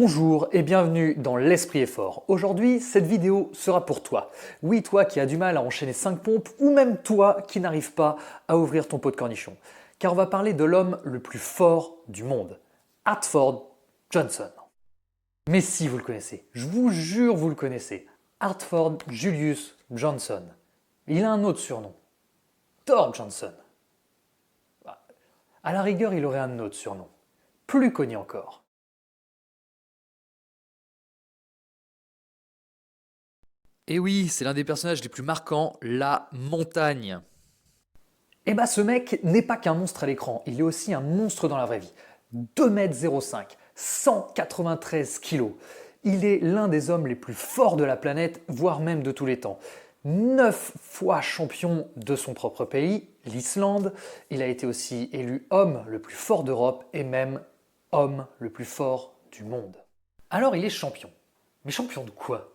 Bonjour et bienvenue dans l'Esprit est fort. Aujourd'hui, cette vidéo sera pour toi. Oui, toi qui as du mal à enchaîner 5 pompes ou même toi qui n'arrive pas à ouvrir ton pot de cornichon. Car on va parler de l'homme le plus fort du monde, Hartford Johnson. Mais si vous le connaissez, je vous jure vous le connaissez, Hartford Julius Johnson. Il a un autre surnom, Thor Johnson. À la rigueur, il aurait un autre surnom, plus connu encore. Et oui, c'est l'un des personnages les plus marquants, la montagne. Eh bah ce mec n'est pas qu'un monstre à l'écran, il est aussi un monstre dans la vraie vie. 2,05 m, 193 kg. Il est l'un des hommes les plus forts de la planète, voire même de tous les temps. 9 fois champion de son propre pays, l'Islande. Il a été aussi élu homme le plus fort d'Europe et même homme le plus fort du monde. Alors il est champion. Mais champion de quoi ?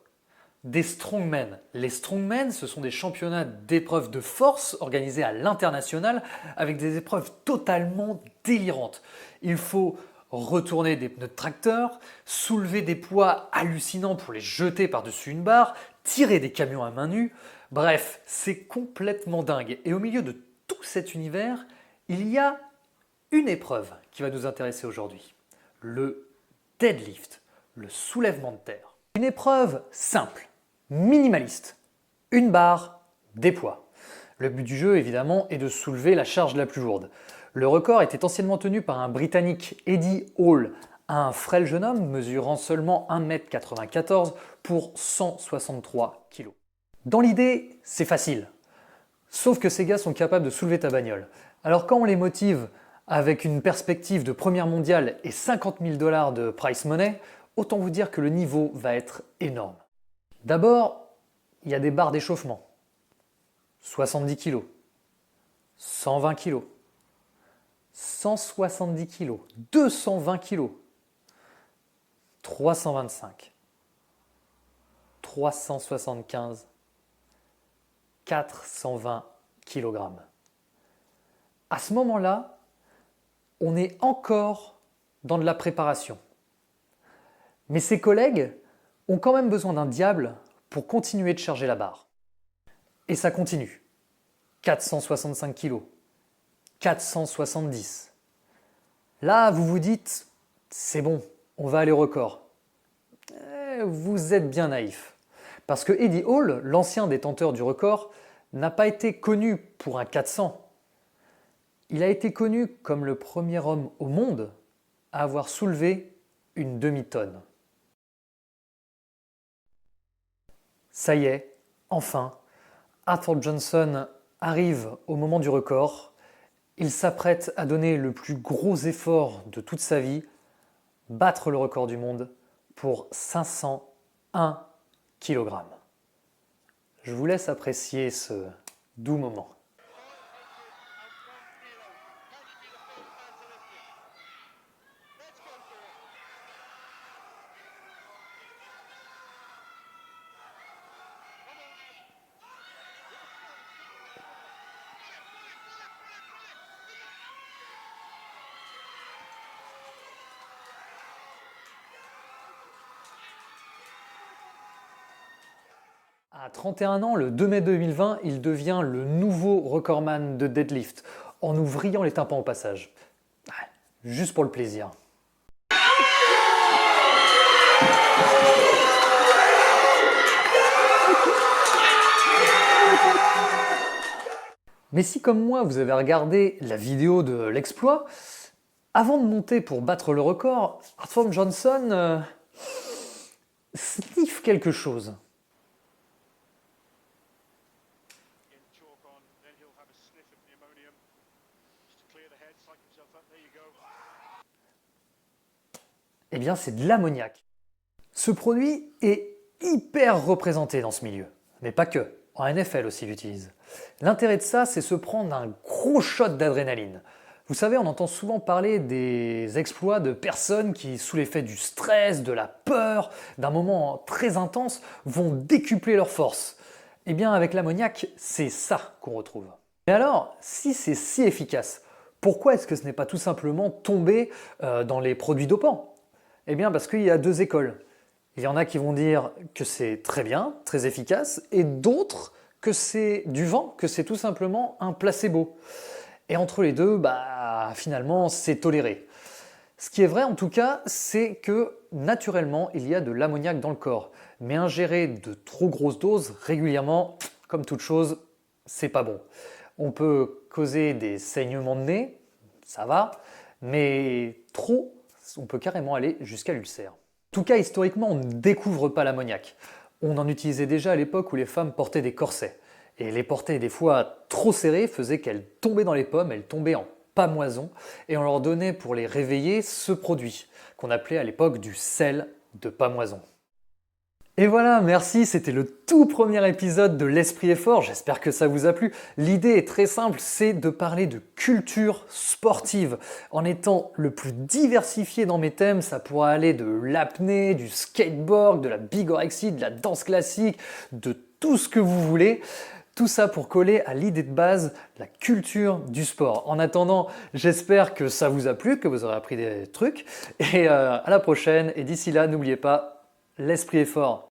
Des strongmen. Les strongmen, ce sont des championnats d'épreuves de force organisés à l'international avec des épreuves totalement délirantes. Il faut retourner des pneus de tracteur, soulever des poids hallucinants pour les jeter par-dessus une barre, tirer des camions à main nue. Bref, c'est complètement dingue. Et au milieu de tout cet univers, il y a une épreuve qui va nous intéresser aujourd'hui. Le deadlift, le soulèvement de terre. Une épreuve simple, minimaliste. Une barre, des poids. Le but du jeu, évidemment, est de soulever la charge la plus lourde. Le record était anciennement tenu par un Britannique, Eddie Hall, un frêle jeune homme mesurant seulement 1,94 m pour 163 kg. Dans l'idée, c'est facile. Sauf que ces gars sont capables de soulever ta bagnole. Alors quand on les motive avec une perspective de première mondiale et 50 000 $ de prize money, autant vous dire que le niveau va être énorme. D'abord, il y a des barres d'échauffement. 70 kg, 120 kg, 170 kg, 220 kg, 325, 375, 420 kg. À ce moment-là, on est encore dans de la préparation. Mais ses collègues ont quand même besoin d'un diable pour continuer de charger la barre. Et ça continue. 465 kg, 470. Là, vous vous dites, c'est bon, on va aller au record. Vous êtes bien naïf. Parce que Eddie Hall, l'ancien détenteur du record, n'a pas été connu pour un 400. Il a été connu comme le premier homme au monde à avoir soulevé une demi-tonne. Ça y est, enfin, Hartford Johnson arrive au moment du record. Il s'apprête à donner le plus gros effort de toute sa vie, battre le record du monde pour 501 kg. Je vous laisse apprécier ce doux moment. À 31 ans, le 2 mai 2020, il devient le nouveau recordman de deadlift, en nous vrillant les tympans au passage. Juste pour le plaisir. Mais si comme moi vous avez regardé la vidéo de l'exploit, avant de monter pour battre le record, Hartford Johnson sniffe quelque chose. Eh bien, c'est de l'ammoniac. Ce produit est hyper représenté dans ce milieu, mais pas que. En NFL aussi l'utilise. L'intérêt de ça, c'est se prendre un gros shot d'adrénaline. Vous savez, on entend souvent parler des exploits de personnes qui, sous l'effet du stress, de la peur, d'un moment très intense, vont décupler leur force. Eh bien, avec l'ammoniac, c'est ça qu'on retrouve. Mais alors, si c'est si efficace, pourquoi est-ce que ce n'est pas tout simplement tombé dans les produits dopants ? Eh bien parce qu'il y a deux écoles. Il y en a qui vont dire que c'est très bien, très efficace, et d'autres que c'est du vent, que c'est tout simplement un placebo. Et entre les deux, finalement, c'est toléré. Ce qui est vrai en tout cas, c'est que naturellement, il y a de l'ammoniac dans le corps. Mais ingérer de trop grosses doses régulièrement, comme toute chose, c'est pas bon. On peut causer des saignements de nez, ça va, mais trop, on peut carrément aller jusqu'à l'ulcère. En tout cas, historiquement, on ne découvre pas l'ammoniac. On en utilisait déjà à l'époque où les femmes portaient des corsets. Et les porter des fois trop serrés faisait qu'elles tombaient dans les pommes, elles tombaient en pamoison, et on leur donnait pour les réveiller ce produit, qu'on appelait à l'époque du sel de pamoison. Et voilà, merci, c'était le tout premier épisode de L'Esprit est fort, j'espère que ça vous a plu. L'idée est très simple, c'est de parler de culture sportive. En étant le plus diversifié dans mes thèmes, ça pourra aller de l'apnée, du skateboard, de la bigorexie, de la danse classique, de tout ce que vous voulez. Tout ça pour coller à l'idée de base, la culture du sport. En attendant, j'espère que ça vous a plu, que vous aurez appris des trucs. Et à la prochaine, et d'ici là, n'oubliez pas, l'esprit est fort.